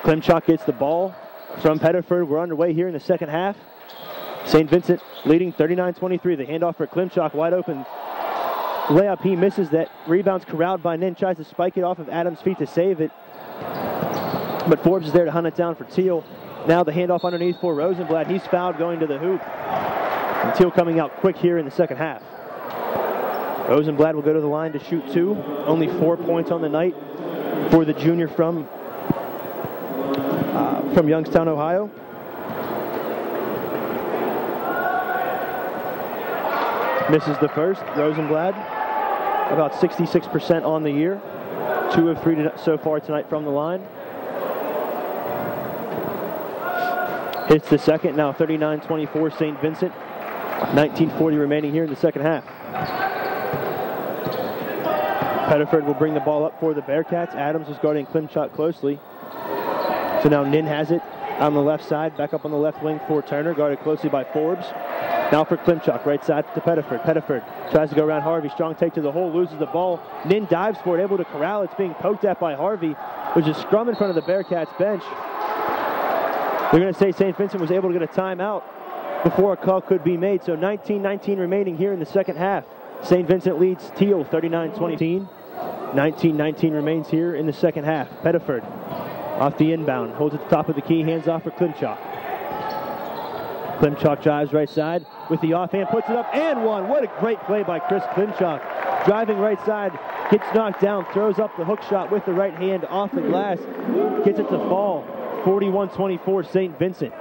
Klimchuk gets the ball from Pettiford. We're underway here in the second half. St. Vincent leading 39-23. The handoff for Klimchuk, wide open layup. He misses that. Rebound's corralled by Nin. Tries to spike it off of Adams' feet to save it. But Forbes is there to hunt it down for Thiel. Now the handoff underneath for Rosenblatt. He's fouled going to the hoop. And Thiel coming out quick here in the second half. Rosenblatt will go to the line to shoot 2. Only 4 points on the night for the junior from Youngstown, Ohio. Misses the first. Rosenblatt about 66% on the year. 2 of 3 so far tonight from the line. Hits the second. Now 39-24 St. Vincent. 19:40 remaining here in the second half. Pettiford will bring the ball up for the Bearcats. Adams is guarding Klimchuk closely. So now Nin has it on the left side. Back up on the left wing for Turner, guarded closely by Forbes. Now for Klimchuk, right side to Pettiford. Pettiford tries to go around Harvey. Strong take to the hole, loses the ball. Nin dives for it, able to corral. It's being poked at by Harvey. There's a scrum in front of the Bearcats bench. They're going to say St. Vincent was able to get a timeout before a call could be made. So 19-19 remaining here in the second half. St. Vincent leads Thiel 39-20. 19-19 remains here in the second half. Pettiford off the inbound, holds at the top of the key, hands off for Klimchuk. Klimchuk drives right side with the offhand, puts it up and one. What a great play by Chris Klimchuk. Driving right side, gets knocked down, throws up the hook shot with the right hand off the glass, gets it to fall. 41-24 St. Vincent.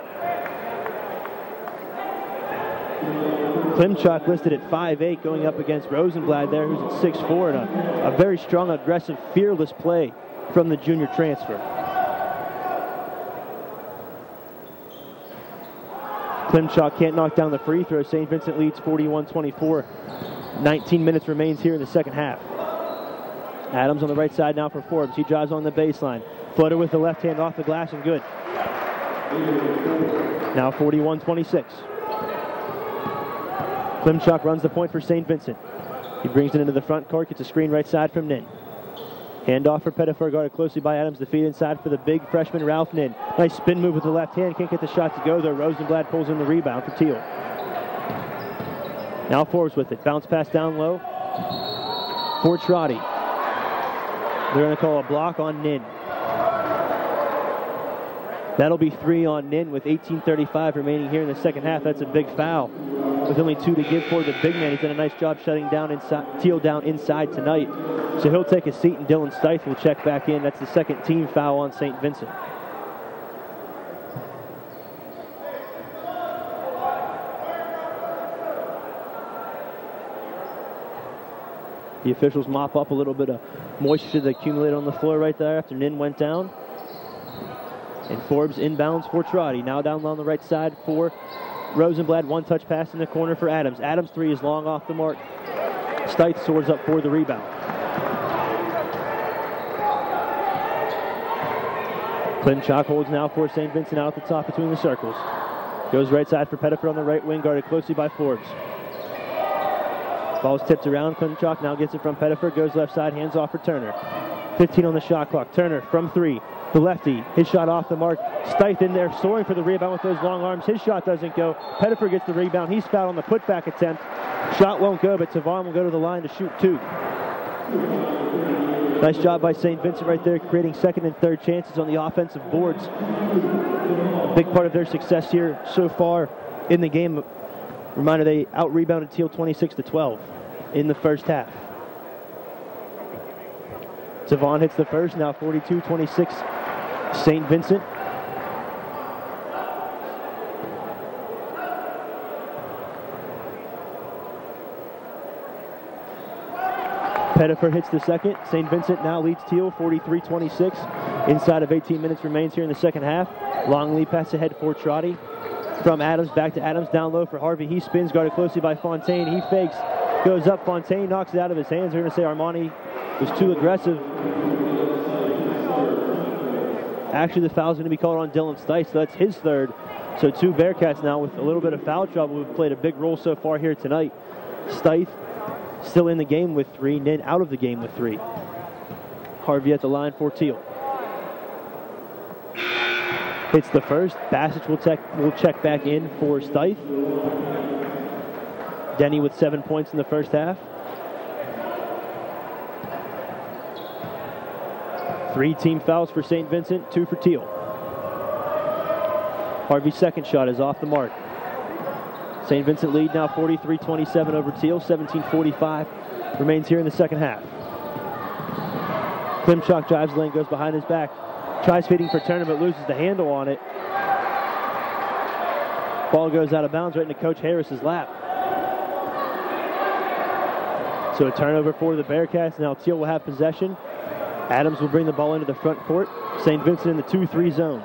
Klimchuk listed at 5'8", going up against Rosenblatt there, who's at 6'4", and a very strong, aggressive, fearless play from the junior transfer. Klimchuk can't knock down the free throw. St. Vincent leads 41-24. 19 minutes remains here in the second half. Adams on the right side now for Forbes. He drives on the baseline. Flutter with the left hand off the glass and good. Now 41-26. Klimchuk runs the point for St. Vincent. He brings it into the front court, gets a screen right side from Nin. Handoff for Pettiford, guarded closely by Adams. The feed inside for the big freshman Ralph Nin. Nice spin move with the left hand. Can't get the shot to go though. Rosenblatt pulls in the rebound for Thiel. Now Forbes with it. Bounce pass down low for Trotty. They're going to call a block on Nin. That'll be 3 on Nin with 18:35 remaining here in the second half. That's a big foul. With only 2 to give for the big man. He's done a nice job shutting down inside, Thiel down inside tonight. So he'll take a seat and Dylan Stith will check back in. That's the second team foul on St. Vincent. The officials mop up a little bit of moisture that accumulated on the floor right there after Nin went down. And Forbes inbounds for Trotty. Now down on the right side for Rosenblatt. One touch pass in the corner for Adams. Adams' 3 is long off the mark. Stith soars up for the rebound. Klimchuk holds now for St. Vincent out at the top between the circles. Goes right side for Pettiford on the right wing, guarded closely by Forbes. Ball's tipped around. Klimchuk now gets it from Pettiford. Goes left side, hands off for Turner. 15 on the shot clock. Turner from 3. The lefty, his shot off the mark. Stith in there, soaring for the rebound with those long arms. His shot doesn't go. Pettiford gets the rebound. He's fouled on the putback attempt. Shot won't go, but Tavon will go to the line to shoot 2. Nice job by St. Vincent right there, creating second and third chances on the offensive boards. A big part of their success here so far in the game. Reminder, they out-rebounded Thiel 26-12 in the first half. Tavon hits the first, now 42-26 St. Vincent. Pettiford hits the second. St. Vincent now leads Thiel 43-26. Inside of 18 minutes remains here in the second half. Long lead pass ahead for Trotty. From Adams, back to Adams, down low for Harvey. He spins, guarded closely by Fontaine. He fakes, goes up. Fontaine knocks it out of his hands. They're going to say Armani was too aggressive. Actually, the foul's going to be called on Dylan Stith, so that's his third. So 2 Bearcats now with a little bit of foul trouble who've played a big role so far here tonight. Stith still in the game with 3, Nin out of the game with 3. Harvey at the line for Thiel. Hits the first. Bassett will check back in for Steiff. Denny with 7 points in the first half. 3 team fouls for St. Vincent, 2 for Thiel. Harvey's second shot is off the mark. St. Vincent lead now 43-27 over Thiel. 17:45 remains here in the second half. Klimchuk drives the lane, goes behind his back. Tries feeding for Turner, but loses the handle on it. Ball goes out of bounds right into Coach Harris's lap. So a turnover for the Bearcats. Now Thiel will have possession. Adams will bring the ball into the front court. St. Vincent in the 2-3 zone.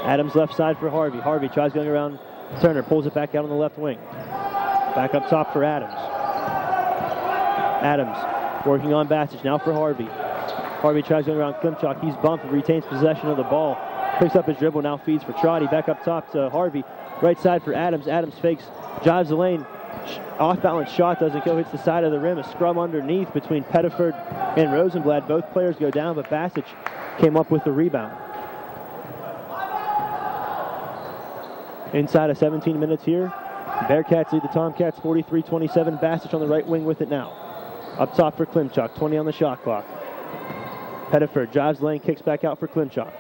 Adams left side for Harvey. Harvey tries going around Turner, pulls it back out on the left wing. Back up top for Adams. Adams working on Bassett, now for Harvey. Harvey tries going around Klimchuk. He's bumped, retains possession of the ball. Picks up his dribble, now feeds for Trotty. Back up top to Harvey. Right side for Adams. Adams fakes, drives the lane. Off-balance shot doesn't go, hits the side of the rim. A scrum underneath between Pettiford and Rosenblatt. Both players go down, but Bassett came up with the rebound. Inside of 17 minutes here. Bearcats lead the Tomcats 43-27. Bassett on the right wing with it now. Up top for Klimchuk, 20 on the shot clock. Pettiford drives the lane, kicks back out for Klimchuk.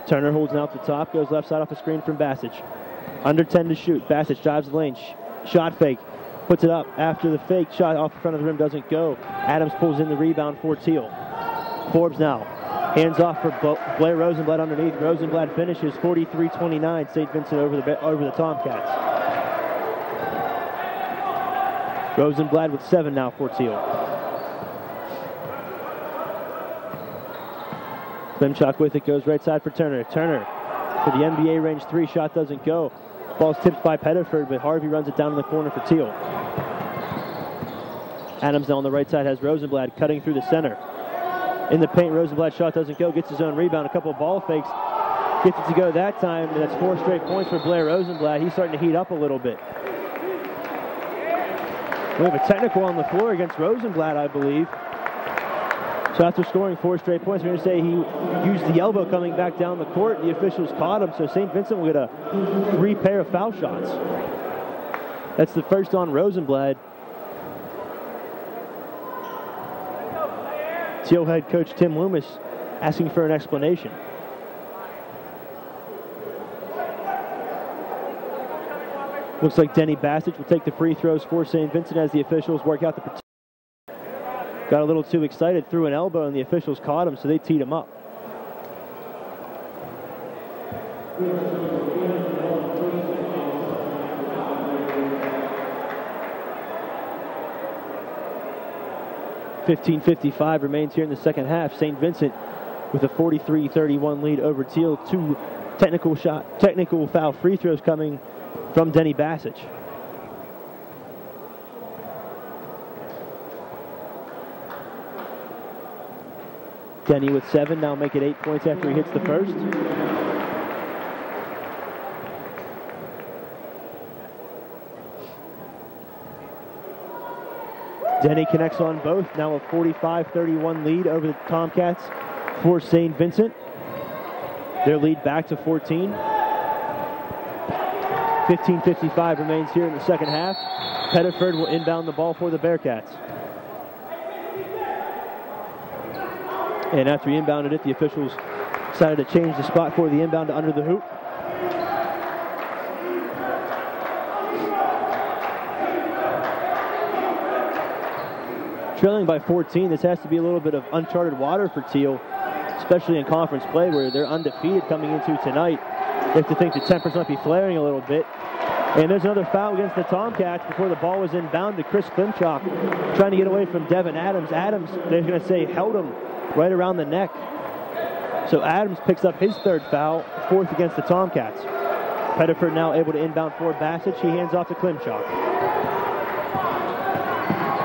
Turner holds now at the top, goes left side off the screen from Bassett. Under 10 to shoot. Bassett drives the lane, shot fake, puts it up after the fake shot off the front of the rim doesn't go. Adams pulls in the rebound for Thiel. Forbes now. Hands off for Blair Rosenblatt underneath. Rosenblatt finishes 43-29. St. Vincent over the Tomcats. Rosenblatt with 7 now for Thiel. Klimchuk with it, goes right side for Turner. Turner for the NBA range 3, shot doesn't go. Ball's tipped by Pettiford, but Harvey runs it down in the corner for Thiel. Adams now on the right side has Rosenblatt cutting through the center. In the paint, Rosenblatt shot doesn't go, gets his own rebound, a couple of ball fakes. Gets it to go that time, and that's 4 straight points for Blair Rosenblatt. He's starting to heat up a little bit. We have a technical on the floor against Rosenblatt, I believe. So after scoring 4 straight points, we're going to say he used the elbow coming back down the court. The officials caught him, so St. Vincent will get a 3 pair of foul shots. That's the first on Rosenblatt. Thiel head coach Tim Loomis asking for an explanation. Looks like Denny Bassett will take the free throws for St. Vincent as the officials work out the protection. Got a little too excited, threw an elbow, and the officials caught him, so they teed him up. .55 remains here in the second half. St. Vincent with a 43-31 lead over Thiel. 2 technical foul free throws coming from Denny Bassett. Denny with 7, now make it 8 points after he hits the first. Denny connects on both, now a 45-31 lead over the Tomcats for St. Vincent. Their lead back to 14. 15:55 remains here in the second half. Pettiford will inbound the ball for the Bearcats. And after he inbounded it, the officials decided to change the spot for the inbound to under the hoop. Trailing by 14, this has to be a little bit of uncharted water for Thiel, especially in conference play where they're undefeated coming into tonight. They have to think the tempers might be flaring a little bit. And there's another foul against the Tomcats before the ball was inbound to Chris Klimchuk, trying to get away from Devin Adams. Adams, they're going to say, held him right around the neck. So Adams picks up his 3rd foul, 4th against the Tomcats. Pettiford now able to inbound for Bassett. She hands off to Klimchuk.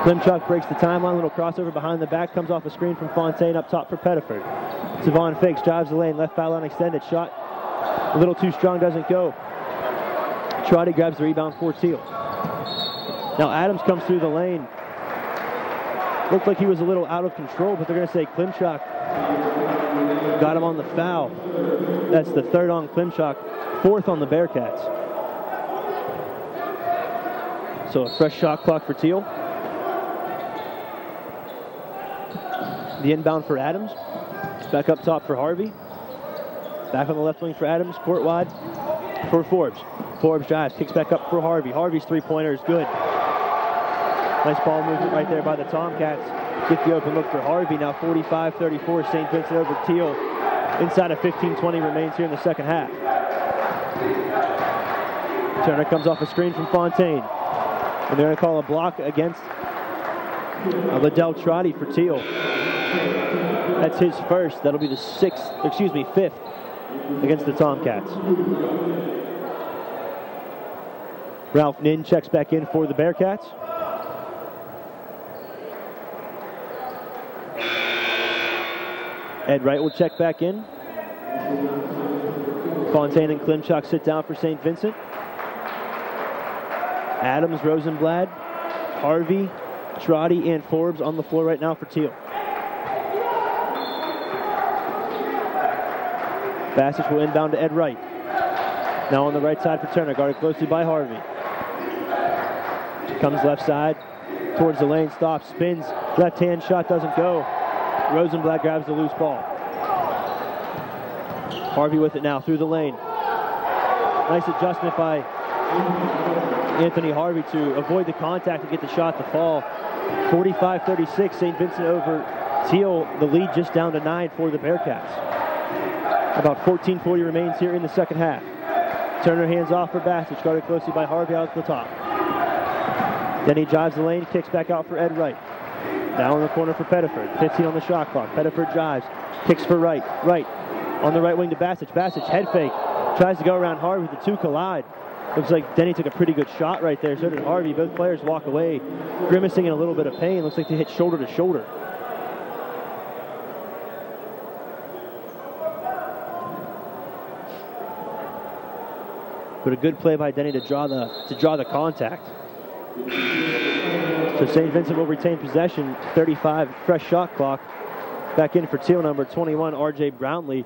Klimchuk breaks the timeline, little crossover behind the back, comes off a screen from Fontaine up top for Pettiford. Savon fakes, drives the lane, left foul line extended, shot a little too strong, doesn't go. Trotty grabs the rebound for Thiel. Now Adams comes through the lane. Looked like he was a little out of control, but they're going to say Klimchuk Got him on the foul. That's the third on Klimchak, fourth on the Bearcats. So a fresh shot clock for Thiel. The inbound for Adams. Back up top for Harvey. Back on the left wing for Adams. Court wide for Forbes. Forbes drives, kicks back up for Harvey. Harvey's three-pointer is good. Nice ball movement right there by the Tomcats. Get the open look for Harvey. Now 45-34, St. Vincent over Thiel. Inside of 15-20 remains here in the second half. Turner comes off a screen from Fontaine. And they're going to call a block against Liddell Trotty for Thiel. That's his first. That'll be the fifth against the Tomcats. Ralph Nin checks back in for the Bearcats. Ed Wright will check back in. Fontaine and Klimchak sit down for St. Vincent. Adams, Rosenblatt, Harvey, Trotty, and Forbes on the floor right now for Thiel. Bassett will inbound to Ed Wright. Now on the right side for Turner, guarded closely by Harvey. Comes left side towards the lane, stops, spins. Left-hand shot doesn't go. Rosenblatt grabs the loose ball. Harvey with it now through the lane. Nice adjustment by Anthony Harvey to avoid the contact and get the shot to fall. 45-36, St. Vincent over Thiel. The lead just down to 9 for the Bearcats. About 14:40 remains here in the second half. Turner hands off for Bassett, guarded closely by Harvey out at the top. Then he drives the lane, kicks back out for Ed Wright. Now in the corner for Pettiford. 15 on the shot clock. Pettiford drives, kicks for Wright. Wright on the right wing to Bassett. Bassett head fake, tries to go around Harvey. The two collide. Looks like Denny took a pretty good shot right there. So did Harvey. Both players walk away, grimacing in a little bit of pain. Looks like they hit shoulder to shoulder. But a good play by Denny to draw the contact. So St. Vincent will retain possession. 35, fresh shot clock. Back in for Thiel, number 21, R.J. Brownlee.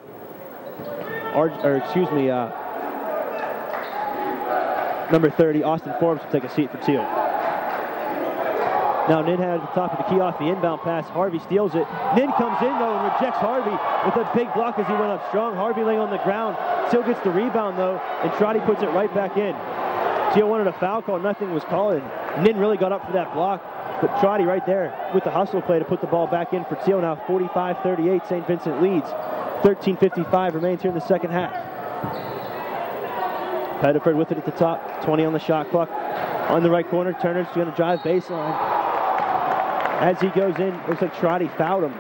Number 30, Austin Forbes will take a seat for Thiel. Now Nin had at the top of the key off the inbound pass. Harvey steals it. Nin comes in though and rejects Harvey with a big block as he went up strong. Harvey laying on the ground. Thiel gets the rebound though, and Trotty puts it right back in. Thiel wanted a foul call, nothing was called. Nin really got up for that block, but Trotty right there with the hustle play to put the ball back in for Thiel. Now 45-38, St. Vincent leads. 13:55 remains here in the second half. Pettiford with it at the top, 20 on the shot clock. On the right corner, Turner's going to drive baseline. As he goes in, looks like Trotty fouled him.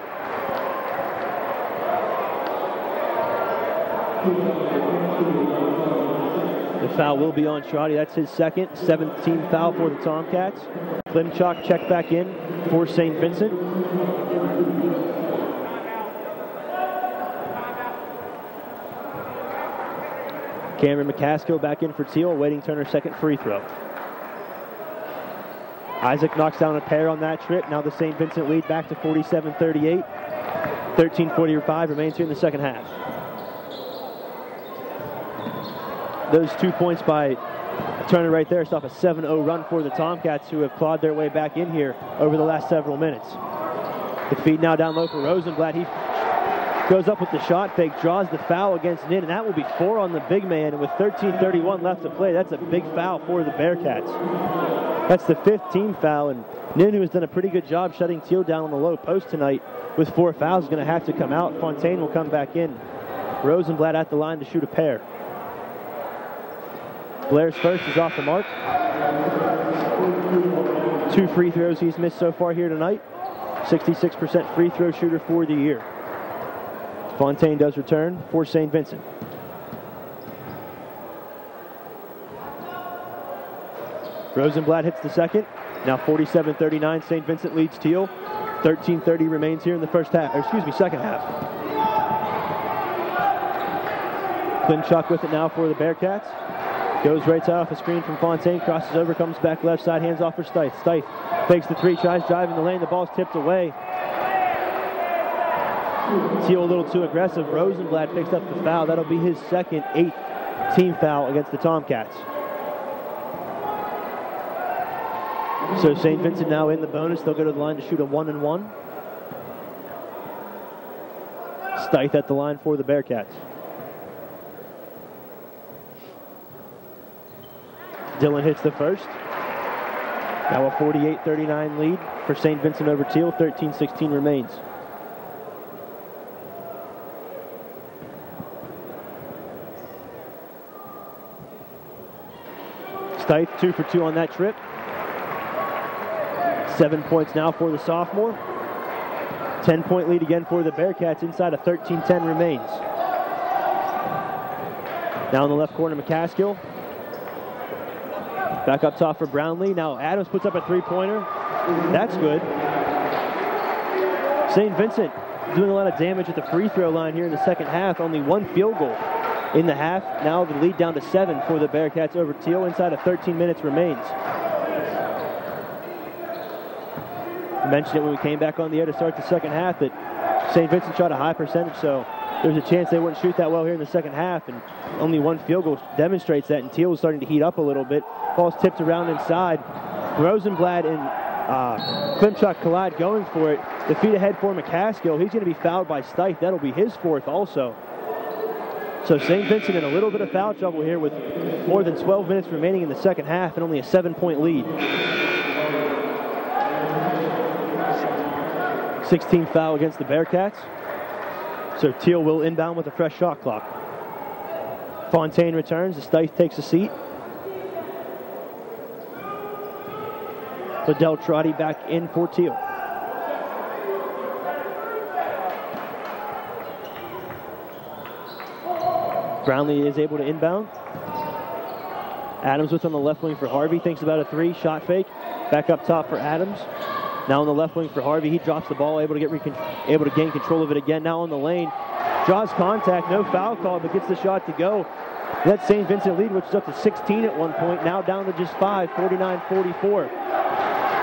The foul will be on Trotty. That's his second, 17th foul for the Tomcats. Klimchak checked back in for St. Vincent. Cameron McCaskill back in for Thiel, awaiting Turner's second free throw. Isaac knocks down a pair on that trip. Now the St. Vincent lead back to 47-38. 13:45 remains here in the second half. Those 2 points by Turner right there stop a 7-0 run for the Tomcats, who have clawed their way back in here over the last several minutes. The feed now down low for Rosenblatt. He goes up with the shot fake, draws the foul against Nin, and that will be 4 on the big man. And with 13:31 left to play, that's a big foul for the Bearcats. That's the 5th team foul, and Nin, who has done a pretty good job shutting Thiel down on the low post tonight with 4 fouls, is going to have to come out. Fontaine will come back in. Rosenblatt at the line to shoot a pair. Blair's first is off the mark. 2 free throws he's missed so far here tonight. 66% free throw shooter for the year. Fontaine does return for St. Vincent. Rosenblatt hits the second. Now 47-39, St. Vincent leads Thiel. 13:30 remains here in the second half. Klimchak with it now for the Bearcats. Goes right side off a screen from Fontaine, crosses over, comes back left side, hands off for Stife. Stife fakes the three, tries driving the lane, the ball's tipped away. Thiel a little too aggressive. Rosenblatt picks up the foul. That'll be his second, 8th team foul against the Tomcats. So St. Vincent now in the bonus. They'll go to the line to shoot a 1-and-1. Stith at the line for the Bearcats. Dillon hits the first. Now a 48-39 lead for St. Vincent over Thiel. 13-16 remains. Stith 2 for 2 on that trip. 7 points now for the sophomore. 10-point lead again for the Bearcats inside of 13-10 remains. Now in the left corner, McCaskill. Back up top for Brownlee. Now Adams puts up a three-pointer. That's good. St. Vincent doing a lot of damage at the free throw line here in the second half. Only one field goal in the half. Now the lead down to 7 for the Bearcats over Thiel. Inside of 13 minutes remains. I mentioned it when we came back on the air to start the second half that St. Vincent shot a high percentage, so there's a chance they wouldn't shoot that well here in the second half, and only one field goal demonstrates that, and Thiel is starting to heat up a little bit. Ball's tipped around inside. Rosenblatt and Klimchuk collide going for it. The feet ahead for McCaskill. He's going to be fouled by Stith. That'll be his 4th also. So St. Vincent in a little bit of foul trouble here with more than 12 minutes remaining in the second half and only a 7-point lead. 16th foul against the Bearcats. So Thiel will inbound with a fresh shot clock. Fontaine returns. Stith takes a seat. Liddell Trotty back in for Thiel. Brownlee is able to inbound. Adams with on the left wing for Harvey. Thinks about a 3. Shot fake. Back up top for Adams. Now on the left wing for Harvey. He drops the ball, able to gain control of it again. Now on the lane. Draws contact. No foul call, but gets the shot to go. That St. Vincent lead, which was up to 16 at one point, now down to just 5, 49-44.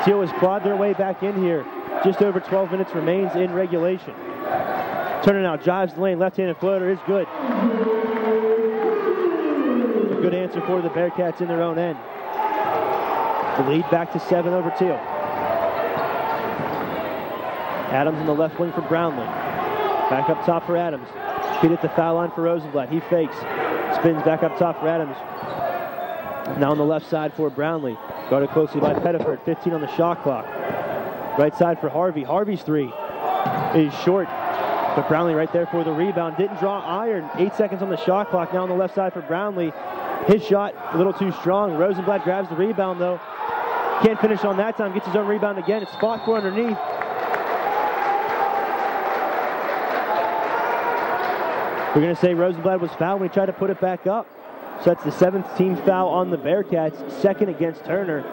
Thiel has clawed their way back in here. Just over 12 minutes remains in regulation. Turner now drives the lane. Left-handed floater is good. A good answer for the Bearcats in their own end. The lead back to 7 over Thiel. Adams in the left wing for Brownlee. Back up top for Adams. Feet at the foul line for Rosenblatt. He fakes. Spins back up top for Adams. Now on the left side for Brownlee. Guarded closely by Pettiford. 15 on the shot clock. Right side for Harvey. Harvey's 3 is short. But Brownlee right there for the rebound. Didn't draw iron. 8 seconds on the shot clock. Now on the left side for Brownlee. His shot a little too strong. Rosenblatt grabs the rebound though. Can't finish on that time. Gets his own rebound again. It's fought for underneath. We're going to say Rosenblatt was fouled when he tried to put it back up. So that's the 7th team foul on the Bearcats, 2nd against Turner.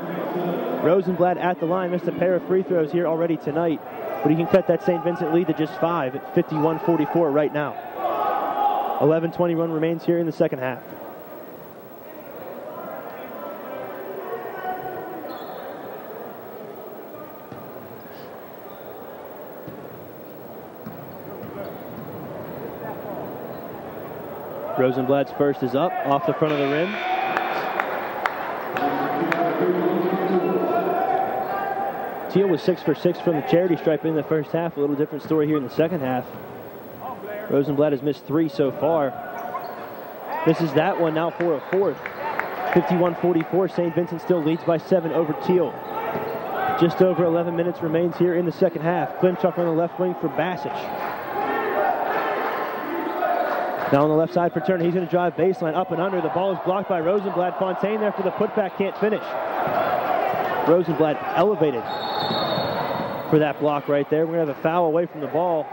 Rosenblatt at the line, missed a pair of free throws here already tonight. But he can cut that St. Vincent lead to just 5 at 51-44 right now. 11:20 run remains here in the second half. Rosenblatt's first is up, off the front of the rim. Thiel was 6 for 6 from the charity stripe in the first half. A little different story here in the second half. Rosenblatt has missed 3 so far. Misses that one now for a 4th. 51-44. St. Vincent still leads by 7 over Thiel. Just over 11 minutes remains here in the second half. Klimchuk on the left wing for Basic. Now on the left side for Turner, he's going to drive baseline up and under. The ball is blocked by Rosenblatt. Fontaine there for the putback, can't finish. Rosenblatt elevated for that block right there. We're going to have a foul away from the ball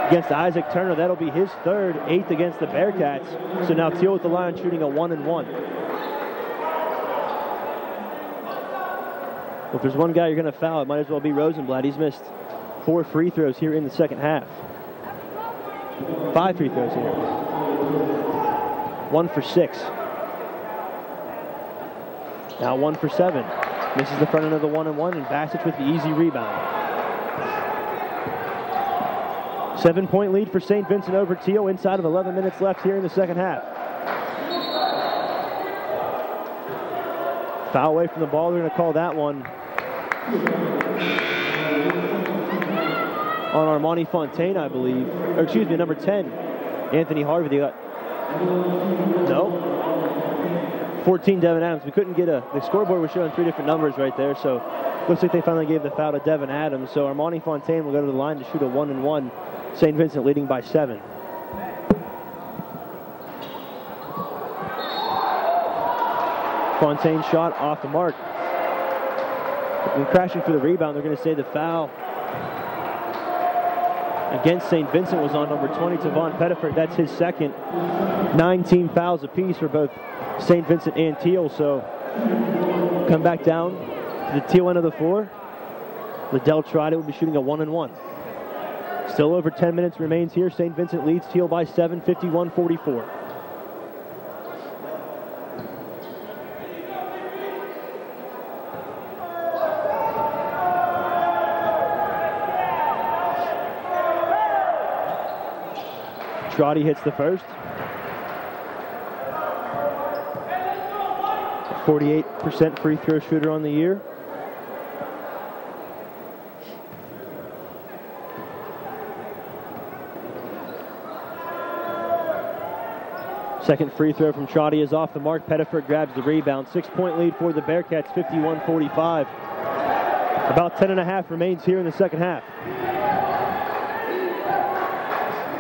against Isaac Turner. That'll be his 3rd, 8th against the Bearcats. So now Thiel with the line shooting a 1-and-1. Well, if there's one guy you're going to foul, it might as well be Rosenblatt. He's missed 4 free throws here in the second half. 5 free throws here. 1 for 6. Now 1 for 7. Misses the front end of the 1-and-1, and Basic with the easy rebound. 7-point lead for St. Vincent over Thiel inside of 11 minutes left here in the second half. Foul away from the ball. They're going to call that one on Armani Fontaine, I believe. Or excuse me, number 10, Anthony Harvey. They got, no, 14, Devin Adams. We couldn't get the scoreboard was showing 3 different numbers right there, so looks like they finally gave the foul to Devin Adams. So Armani Fontaine will go to the line to shoot a 1-and-1. St. Vincent leading by 7. Fontaine shot off the mark. And crashing for the rebound, they're going to say the foul against St. Vincent was on number 20, Tavon Pettiford. That's his second. 9 team fouls apiece for both St. Vincent and Thiel. So come back down to the Thiel end of the floor. Liddell Trotty will be shooting a 1-and-1. Still over 10 minutes remains here. St. Vincent leads Thiel by 7, 51-44. Trotty hits the first. 48% free throw shooter on the year. Second free throw from Trotty is off the mark. Pettiford grabs the rebound. 6-point lead for the Bearcats, 51-45. About 10.5 remains here in the second half.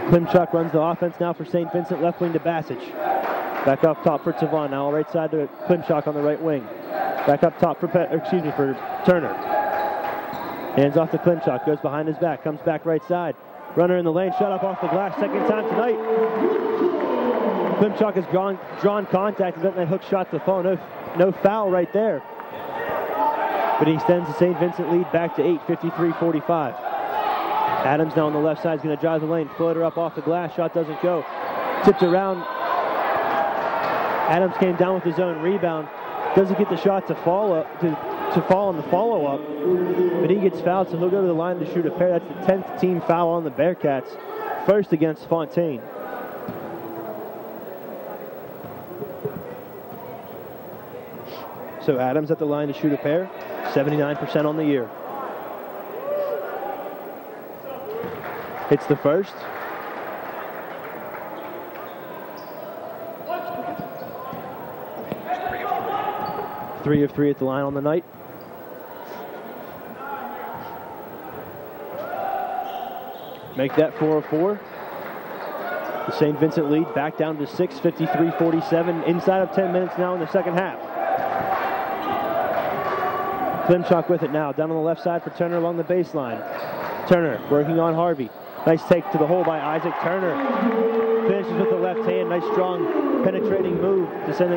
Klimchuk runs the offense now for St. Vincent, left wing to Basic. Back up top for Tavon, now right side to Klimchuk on the right wing. Back up top for Turner. Hands off to Klimchuk, goes behind his back, comes back right side. Runner in the lane, shot up off the glass, second time tonight. Klimchuk has drawn contact and letting that hook shot to the fall. No foul right there. But he extends the St. Vincent lead back to 8, 53-45. Adams now on the left side is going to drive the lane. Floater up off the glass. Shot doesn't go. Tipped around. Adams came down with his own rebound. Doesn't get the shot to fall on the follow-up. But he gets fouled, so he'll go to the line to shoot a pair. That's the 10th team foul on the Bearcats. First against Fontaine. So Adams at the line to shoot a pair. 79% on the year. Hits the first. Three of 3 at the line on the night. Make that 4 of 4. The St. Vincent lead back down to 6, 53-47. Inside of 10 minutes now in the second half. Klimchuk with it now. Down on the left side for Turner along the baseline. Turner working on Harvey. Nice take to the hole by Isaac Turner. Finishes with the left hand. Nice strong penetrating move to send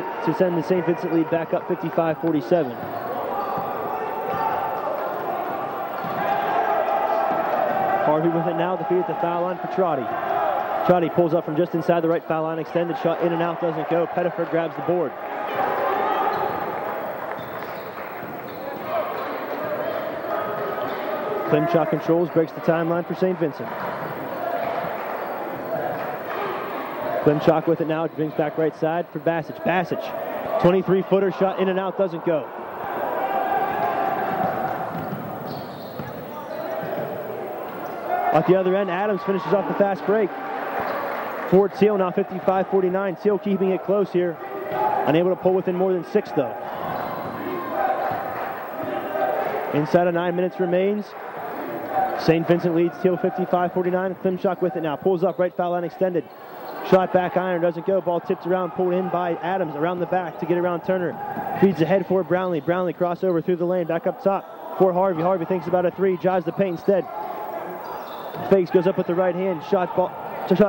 the St. Vincent lead back up 55-47. Harvey with it now. The feed at the foul line for Trotty. Trotty pulls up from just inside the right foul line. Extended shot in and out, doesn't go. Pettiford grabs the board. Klimchuk controls, breaks the timeline for St. Vincent. Klimchuk with it now, brings back right side for Basic. Basic, 23-footer shot in and out, doesn't go. At the other end, Adams finishes off the fast break. For Thiel now 55-49. Thiel keeping it close here. Unable to pull within more than 6 though. Inside of 9 minutes remains. St. Vincent leads Thiel 55-49. Klimchuk with it now. Pulls up, right foul line extended. Shot back iron, doesn't go. Ball tipped around, pulled in by Adams around the back to get around Turner. Feeds ahead for Brownlee. Brownlee crossover through the lane, back up top for Harvey. Harvey thinks about a 3, drives the paint instead. Fakes, goes up with the right hand. Shot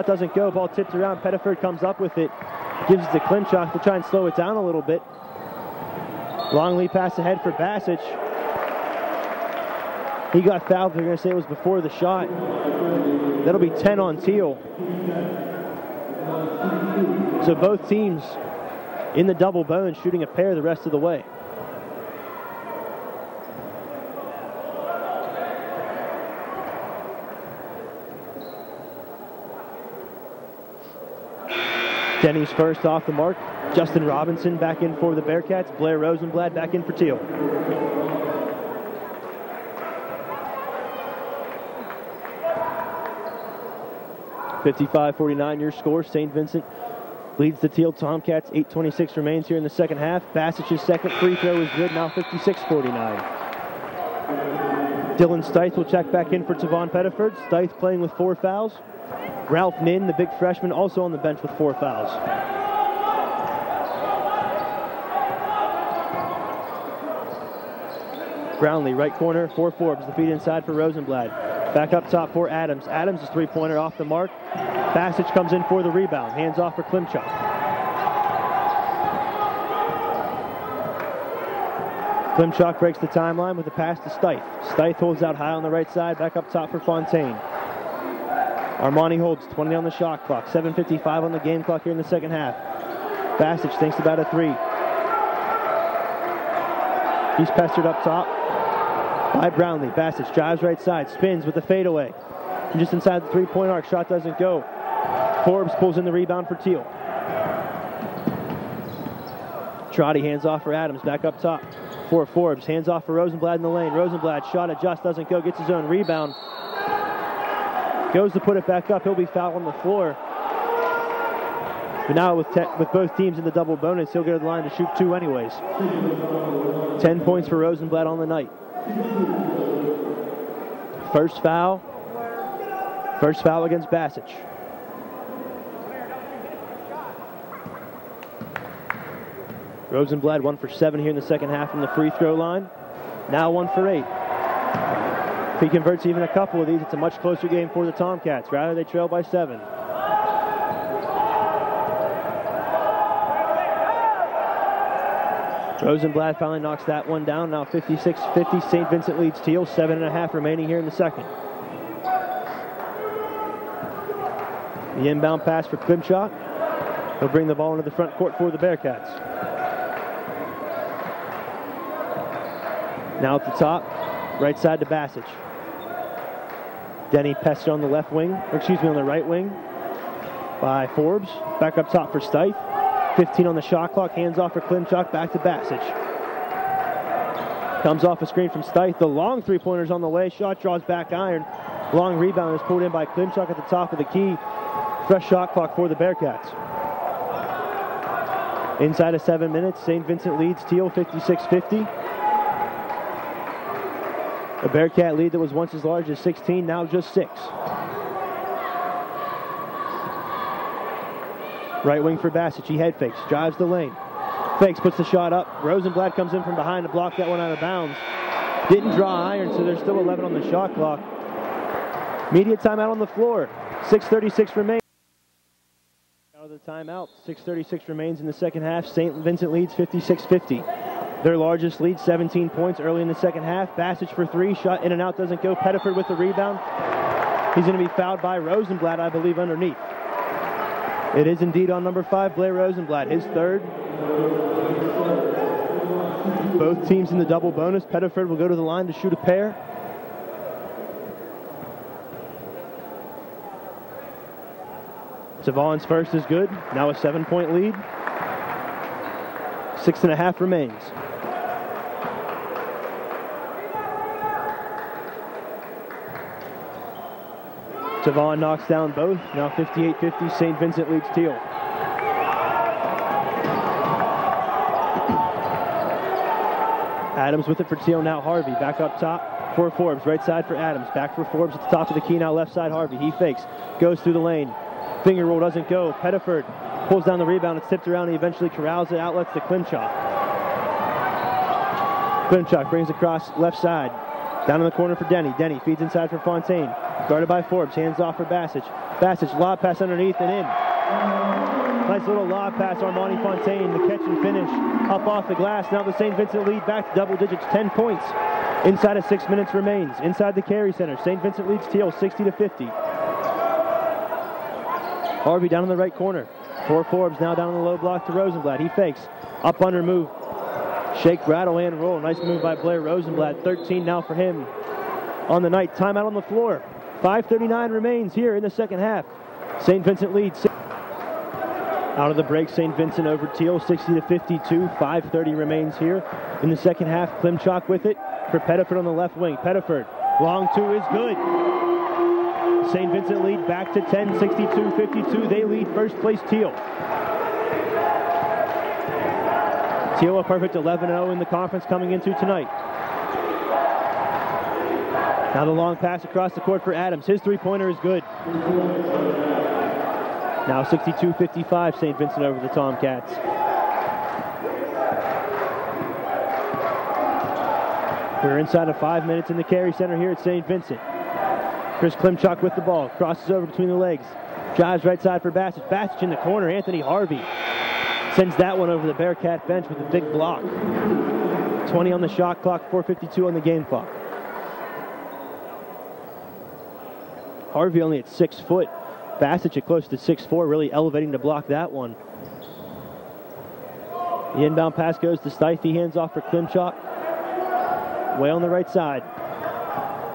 doesn't go. Ball tipped around. Pettiford comes up with it. Gives it to Klimchuk to try and slow it down a little bit. Long lead pass ahead for Basic. He got fouled. They're going to say it was before the shot. That'll be 10 on Thiel. So both teams in the double bone shooting a pair the rest of the way. Denny's first off the mark. Justin Robinson back in for the Bearcats. Blair Rosenblatt back in for Thiel. (55-49) your score. St. Vincent leads the Thiel Tomcats. 8:26 remains here in the second half. Bassich's second free throw is good, now 56-49. Dylan Stith will check back in for Tavon Pettiford. Stith playing with 4 fouls. Ralph Nin, the big freshman, also on the bench with 4 fouls. Brownlee, right corner for Forbes. The feed inside for Rosenblatt. Back up top for Adams. Adams' three-pointer off the mark. Bassich comes in for the rebound. Hands off for Klimchuk. Klimchuk breaks the timeline with a pass to Stith. Stith holds out high on the right side. Back up top for Fontaine. Armani holds 20 on the shot clock. 7:55 on the game clock here in the second half. Bassich thinks about a three. He's pestered up top by Brownlee. Bassich drives right side, spins with the fadeaway. From just inside the three-point arc, shot doesn't go. Forbes pulls in the rebound for Thiel. Trotty hands off for Adams, back up top for Forbes. Hands off for Rosenblatt in the lane. Rosenblatt shot adjust, doesn't go, gets his own rebound. Goes to put it back up, he'll be fouled on the floor. But now with both teams in the double bonus, he'll go to the line to shoot 2 anyways. 10 points for Rosenblatt on the night. First foul against Bassich. Rosenblatt 1 for 7 here in the second half from the free throw line. Now 1 for 8. If he converts even a couple of these, it's a much closer game for the Tomcats. Rather, they trail by 7. Rosenblatt finally knocks that one down. Now 56-50. St. Vincent leads Thiel. 7.5 remaining here in the second. The inbound pass for Klimchuk. He'll bring the ball into the front court for the Bearcats. Now at the top, right side to Bassich. Denny pestered on the left wing, on the right wing by Forbes. Back up top for Stith. 15 on the shot clock, hands off for Klimchuk, back to Bassich. Comes off a screen from Stith. The long three-pointer's on the way. Shot draws back iron. Long rebound is pulled in by Klimchuk at the top of the key. Fresh shot clock for the Bearcats. Inside of 7 minutes, St. Vincent leads Thiel 56-50. A Bearcat lead that was once as large as 16, now just 6. Right wing for Bassich. He head fakes, drives the lane. Fakes, puts the shot up. Rosenblatt comes in from behind to block that one out of bounds. Didn't draw iron, so there's still 11 on the shot clock. Media timeout on the floor. 6:36 remains. Out of the timeout. 6:36 remains in the second half. St. Vincent leads 56-50. Their largest lead, 17 points early in the second half. Bassich for 3. Shot in and out, doesn't go. Pettiford with the rebound. He's going to be fouled by Rosenblatt, I believe, underneath. It is indeed on number 5, Blair Rosenblatt, his third. Both teams in the double bonus. Pettiford will go to the line to shoot a pair. Savon's first is good. Now a 7-point lead. 6.5 remains. Savon knocks down both. Now 58-50. St. Vincent leads Thiel. Adams with it for Thiel. Now Harvey back up top for Forbes. Right side for Adams. Back for Forbes at the top of the key. Now left side Harvey. He fakes. Goes through the lane. Finger roll doesn't go. Pettiford pulls down the rebound. It's tipped around. He eventually corrals it. Outlets to Klimchuk. Klimchuk brings across left side. Down in the corner for Denny. Denny feeds inside for Fontaine. Guarded by Forbes. Hands off for Bassich. Bassich, lob pass underneath and in. Nice little lob pass, Armani Fontaine. The catch and finish up off the glass. Now the St. Vincent lead back to double digits. 10 points. Inside of 6 minutes remains. Inside the Carey Center. St. Vincent leads Thiel 60-50. Harvey down in the right corner. For Forbes, now down in the low block to Rosenblatt. He fakes. Up under move. Shake, rattle, and roll. Nice move by Blair Rosenblatt. 13 now for him on the night. Timeout on the floor. 5:39 remains here in the second half. St. Vincent leads. Out of the break, St. Vincent over Thiel, 60-52. 5:30 remains here in the second half. Klimchak with it for Pettiford on the left wing. Pettiford, long two is good. St. Vincent lead back to 10, 62-52. They lead first place Thiel. Thiel a perfect 11-0 in the conference coming into tonight. Now the long pass across the court for Adams. His three-pointer is good. Now 62-55, St. Vincent over the Tomcats. We're inside of 5 minutes in the Carey Center here at St. Vincent. Chris Klimchak with the ball. Crosses over between the legs. Drives right side for Bassett. Bassett in the corner. Anthony Harvey sends that one over the Bearcat bench with a big block. 20 on the shot clock, 4:52 on the game clock. Harvey only at 6 foot. Bassett at close to 6'4", really elevating to block that one. The inbound pass goes to Steiff. He hands off for Klimchak. Way on the right side.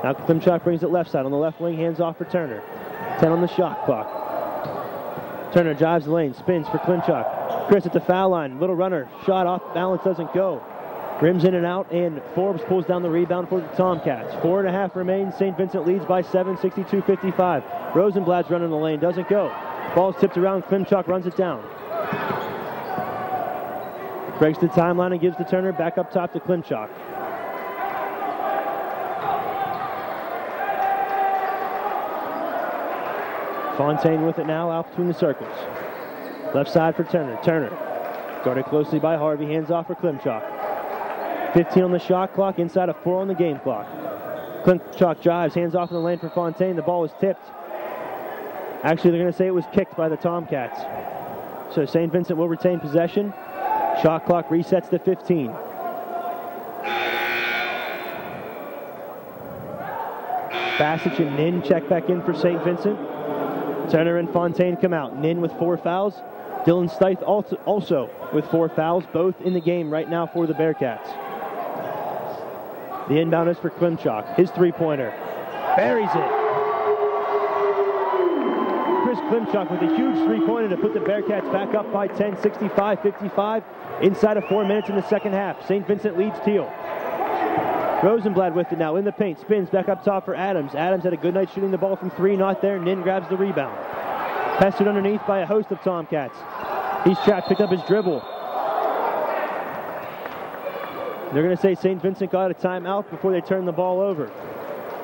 Now Klimchak brings it left side. On the left wing, hands off for Turner. 10 on the shot clock. Turner drives the lane, spins for Klimchak. Chris at the foul line. Little runner. Shot off balance, doesn't go. Rims in and out, and Forbes pulls down the rebound for the Tomcats. 4.5 remains. St. Vincent leads by 7, 62-55. Rosenblad's running the lane, doesn't go. Ball's tipped around, Klimchak runs it down. Breaks the timeline and gives to Turner, back up top to Klimchak. Fontaine with it now, out between the circles. Left side for Turner. Turner, guarded closely by Harvey, hands off for Klimchak. 15 on the shot clock, inside of 4 on the game clock. Klimchak drives, hands off in the lane for Fontaine. The ball is tipped. Actually, they're going to say it was kicked by the Tomcats. So St. Vincent will retain possession. Shot clock resets to 15. Bassett and Nin check back in for St. Vincent. Turner and Fontaine come out. Nin with 4 fouls. Dylan Steiff also with 4 fouls, both in the game right now for the Bearcats. The inbound is for Klimchak. His three-pointer. Buries it. Chris Klimchak with a huge three-pointer to put the Bearcats back up by 10, 65-55. Inside of 4 minutes in the second half. St. Vincent leads Thiel. Rosenblad with it now in the paint. Spins back up top for Adams. Adams had a good night shooting the ball from 3. Not there. Nin grabs the rebound. Pestered underneath by a host of Tomcats. He's trapped, picked up his dribble. They're going to say St. Vincent got a timeout before they turn the ball over.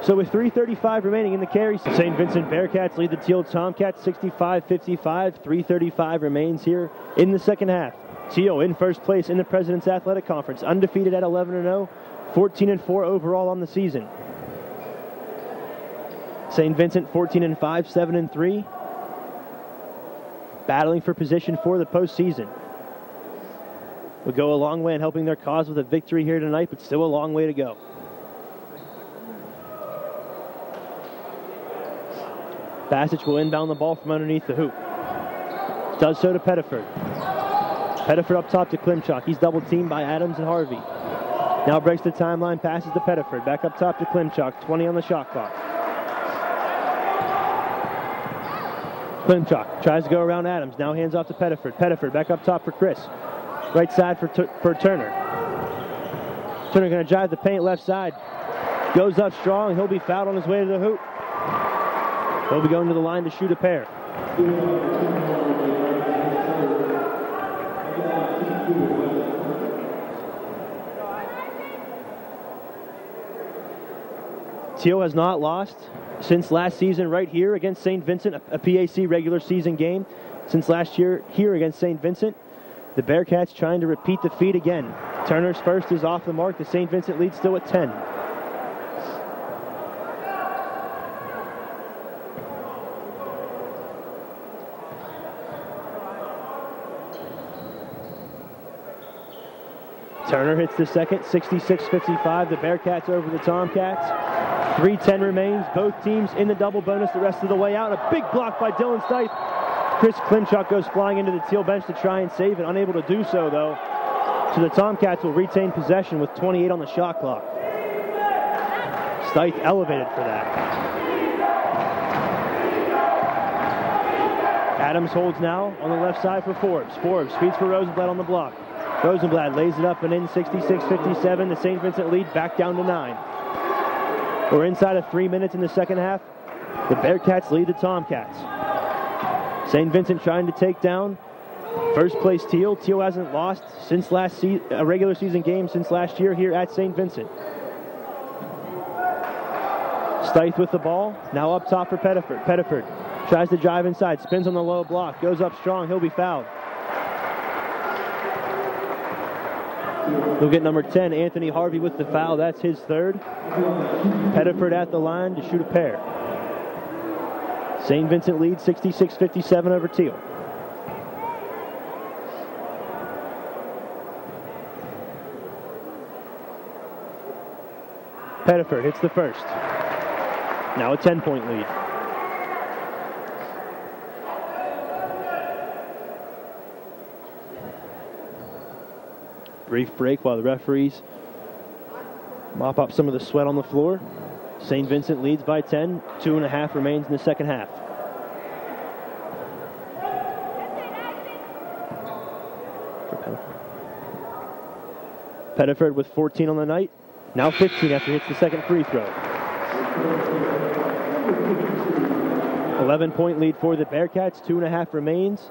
So with 3:35 remaining in the carry, St. Vincent Bearcats lead the Thiel Tomcats 65-55. 3:35 remains here in the second half. Thiel in first place in the President's Athletic Conference, undefeated at 11-0, 14-4 overall on the season. St. Vincent 14-5, 7-3. Battling for position for the postseason. Will go a long way in helping their cause with a victory here tonight, but still a long way to go. Bassett will inbound the ball from underneath the hoop. Does so to Pettiford. Pettiford up top to Klimchak. He's double teamed by Adams and Harvey. Now breaks the timeline, passes to Pettiford. Back up top to Klimchak. 20 on the shot clock. Klimchak tries to go around Adams. Now hands off to Pettiford. Pettiford back up top for Chris. Right side for Turner. Turner going to drive the paint left side. Goes up strong. He'll be fouled on his way to the hoop. He'll be going to the line to shoot a pair. Thiel has not lost since last season right here against St. Vincent, a PAC regular season game. Since last year here against St. Vincent, the Bearcats trying to repeat the feat again. Turner's first is off the mark. The St. Vincent lead still at 10. Turner hits the second, 66-55. The Bearcats over the Tomcats. 3:10 remains. Both teams in the double bonus the rest of the way out. A big block by Dylan Steiff. Chris Klimchak goes flying into the Thiel bench to try and save it. Unable to do so, though. So the Tomcats will retain possession with 28 on the shot clock. Steiff elevated for that. Adams holds now on the left side for Forbes. Forbes feeds for Rosenblatt on the block. Rosenblatt lays it up and in, 66-57. The St. Vincent lead back down to 9. We're inside of 3 minutes in the second half. The Bearcats lead the Tomcats. St. Vincent trying to take down first place Thiel. Thiel hasn't lost since a regular season game since last year here at St. Vincent. Stith with the ball. Now up top for Pettiford. Pettiford tries to drive inside. Spins on the low block. Goes up strong. He'll be fouled. We'll get number 10, Anthony Harvey, with the foul. That's his third. Pettiford at the line to shoot a pair. St. Vincent leads 66-57 over Thiel. Pettiford hits the first. Now a 10-point lead. Brief break while the referees mop up some of the sweat on the floor. St. Vincent leads by 10. 2.5 remains in the second half. Pettiford with 14 on the night. Now 15 after he hits the second free throw. 11-point lead for the Bearcats. 2.5 remains.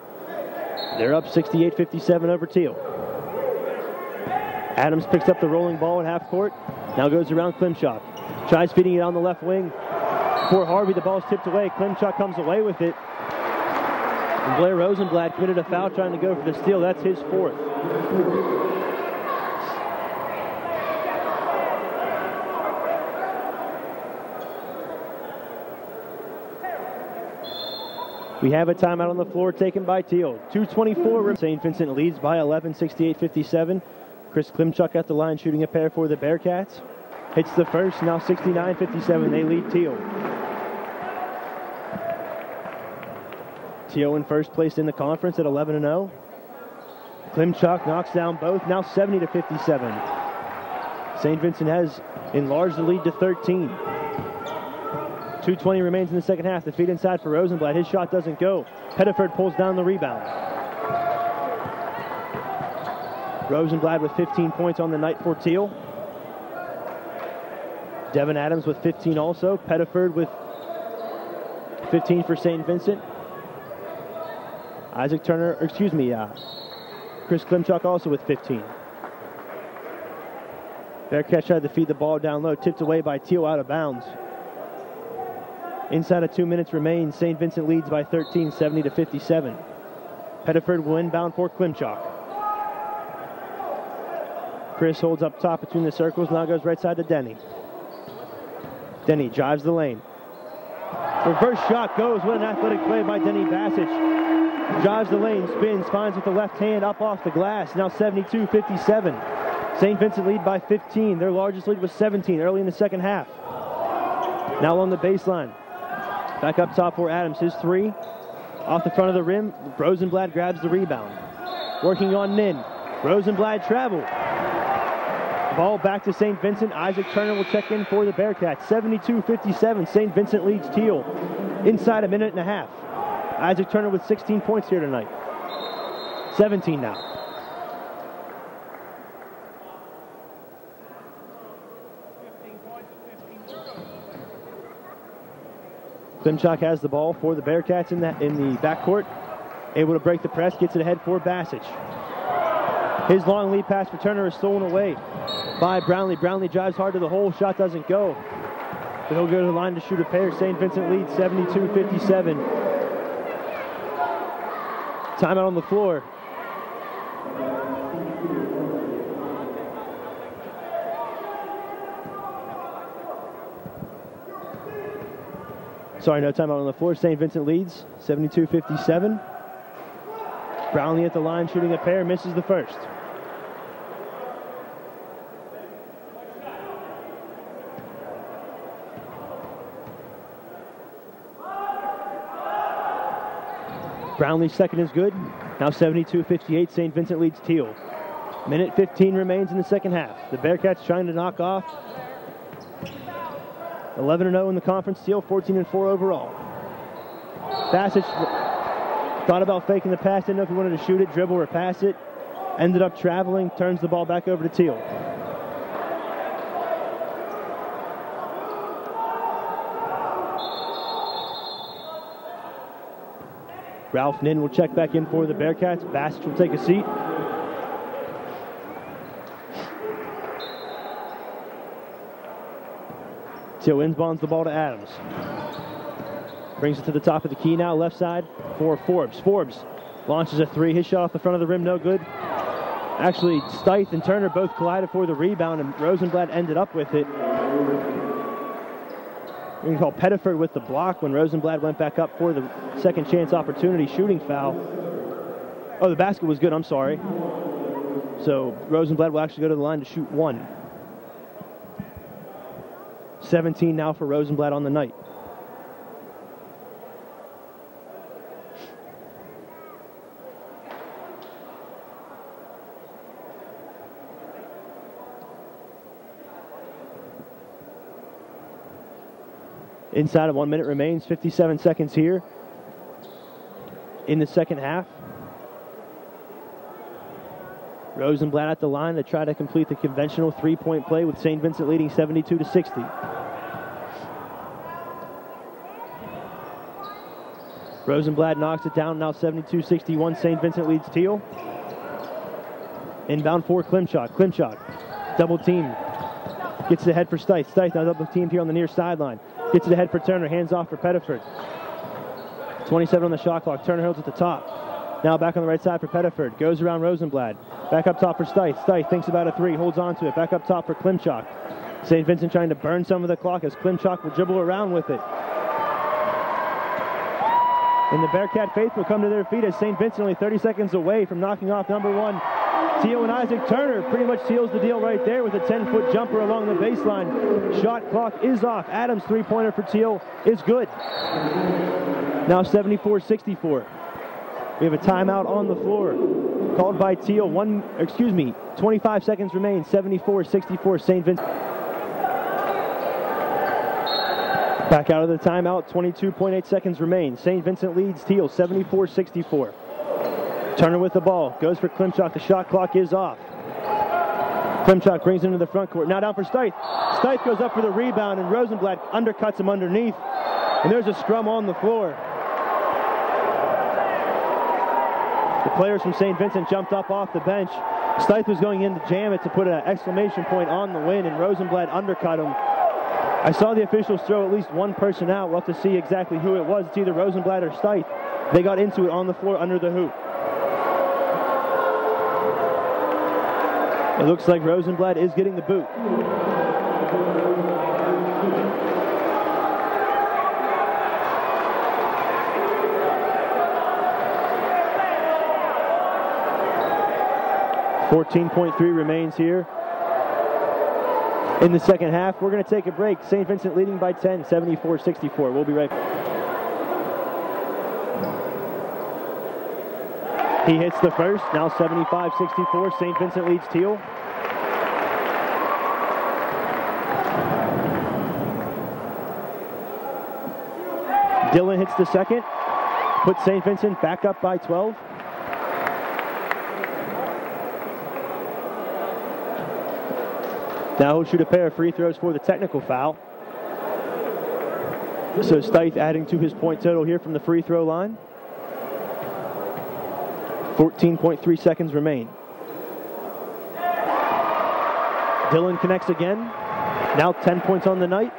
They're up 68-57 over Thiel. Adams picks up the rolling ball at half court. Now goes around Klimchuk. Tries feeding it on the left wing. For Harvey, the ball's tipped away. Klimchuk comes away with it. And Blair Rosenblatt committed a foul trying to go for the steal. That's his fourth. We have a timeout on the floor taken by Thiel. 2:24. St. Vincent leads by 11, 68-57. Chris Klimchuk at the line shooting a pair for the Bearcats. Hits the first, now 69-57. They lead Thiel. Thiel in first place in the conference at 11-0. Klimchuk knocks down both, now 70-57. St. Vincent has enlarged the lead to 13. 2:20 remains in the second half. The feed inside for Rosenblatt. His shot doesn't go. Pettiford pulls down the rebound. Rosenblatt with 15 points on the night for Thiel. Devin Adams with 15 also. Pettiford with 15 for St. Vincent. Chris Klimchuk also with 15. Bearcats tried to feed the ball down low. Tipped away by Thiel out of bounds. Inside of 2 minutes remains. St. Vincent leads by 13, 70-57. Pettiford will inbound for Klimchuk. Chris holds up top between the circles. Now goes right side to Denny. Denny drives the lane. Reverse shot goes. What an athletic play by Denny Bassich. Drives the lane, spins, finds with the left hand up off the glass. Now 72-57. St. Vincent lead by 15. Their largest lead was 17 early in the second half. Now on the baseline. Back up top for Adams. His three. Off the front of the rim. Rosenblatt grabs the rebound. Working on Nin. Rosenblatt travel. Ball back to St. Vincent. Isaac Turner will check in for the Bearcats. 72-57. St. Vincent leads Thiel inside a minute and a half. Isaac Turner with 16 points here tonight. 17 now. Klimchuk has the ball for the Bearcats in the backcourt. Able to break the press, gets it ahead for Bassich. His long lead pass for Turner is stolen away by Brownlee. Brownlee drives hard to the hole. Shot doesn't go. But he'll go to the line to shoot a pair. St. Vincent leads 72-57. Timeout on the floor. Sorry, no timeout on the floor. St. Vincent leads 72-57. Brownlee at the line shooting a pair, misses the first. Brownlee's second is good. Now 72-58. St. Vincent leads Thiel. Minute 15 remains in the second half. The Bearcats trying to knock off 11-0 in the conference. Thiel 14-4 overall. Bassich Thought about faking the pass, didn't know if he wanted to shoot it, dribble, or pass it. Ended up traveling, turns the ball back over to Thiel. Ralph Nin will check back in for the Bearcats. Bassett will take a seat. Thiel inbounds the ball to Adams. Brings it to the top of the key now, left side for Forbes. Forbes launches a three. His shot off the front of the rim, no good. Actually, Stith and Turner both collided for the rebound, and Rosenblatt ended up with it. We can call Pettiford with the block when Rosenblatt went back up for the second chance opportunity shooting foul. Oh, the basket was good, I'm sorry. So Rosenblatt will actually go to the line to shoot one. 17 now for Rosenblatt on the night. Inside of 1 minute remains, 57 seconds here in the second half. Rosenblatt at the line to try to complete the conventional three-point play with St. Vincent leading 72-60. Rosenblatt knocks it down, now 72-61. St. Vincent leads Thiel. Inbound for Klimchak. Klimchak, double team. Gets the head for Stith. Stith now double teamed here on the near sideline. Gets it ahead for Turner, hands off for Pettiford. 27 on the shot clock. Turner holds at the top. Now back on the right side for Pettiford. Goes around Rosenblatt. Back up top for Stith. Stith thinks about a three, holds on to it. Back up top for Klimchak. St. Vincent trying to burn some of the clock as Klimchak will dribble around with it. And the Bearcat faithful come to their feet as St. Vincent only 30 seconds away from knocking off number one. Thiel and Isaac Turner pretty much seals the deal right there with a 10-foot jumper along the baseline. Shot clock is off. Adams' three-pointer for Thiel is good. Now 74-64. We have a timeout on the floor called by Thiel. 25 seconds remain. 74-64 St. Vincent. Back out of the timeout. 22.8 seconds remain. St. Vincent leads Thiel 74-64. Turner with the ball, goes for Klimchak. The shot clock is off. Klimchak brings it into the front court. Now down for Stith. Stith goes up for the rebound, and Rosenblatt undercuts him underneath. And there's a scrum on the floor. The players from St. Vincent jumped up off the bench. Stith was going in to jam it to put an exclamation point on the win, and Rosenblatt undercut him. I saw the officials throw at least one person out. We'll have to see exactly who it was. It's either Rosenblatt or Stith. They got into it on the floor under the hoop. It looks like Rosenblatt is getting the boot. .3 remains here in the second half. We're going to take a break. St. Vincent leading by 10, 74-64. We'll be right back. He hits the first, now 75-64. St. Vincent leads Thiel. Dillon hits the second, puts St. Vincent back up by 12. Now he'll shoot a pair of free throws for the technical foul. So Stith adding to his point total here from the free throw line. 14.3 seconds remain. Dillon connects again. Now 10 points on the night.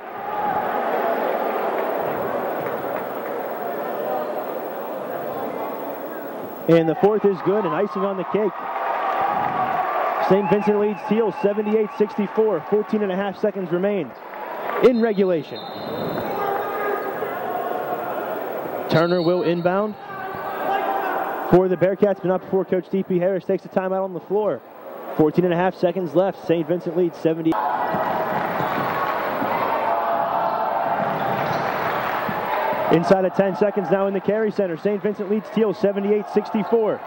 And the fourth is good, and icing on the cake. St. Vincent leads Thiel 78-64. 14 and a half seconds remain in regulation. Turner will inbound for the Bearcats, but not before Coach D.P. Harris takes a timeout on the floor. 14 and a half seconds left. St. Vincent leads 70. Inside of 10 seconds now in the carry center. St. Vincent leads Thiel 78-64.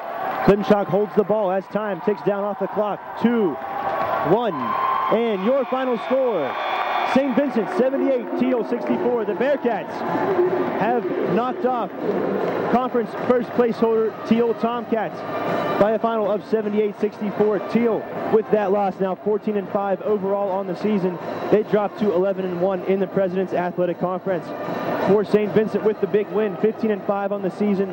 Klimchak holds the ball as time ticks down off the clock. 2, 1, and your final score. Saint Vincent 78, Thiel 64. The Bearcats have knocked off conference first place holder Thiel Tomcats by a final of 78-64. Thiel with that loss now 14-5 overall on the season. They dropped to 11-1 in the President's Athletic Conference. For Saint Vincent with the big win, 15-5 on the season.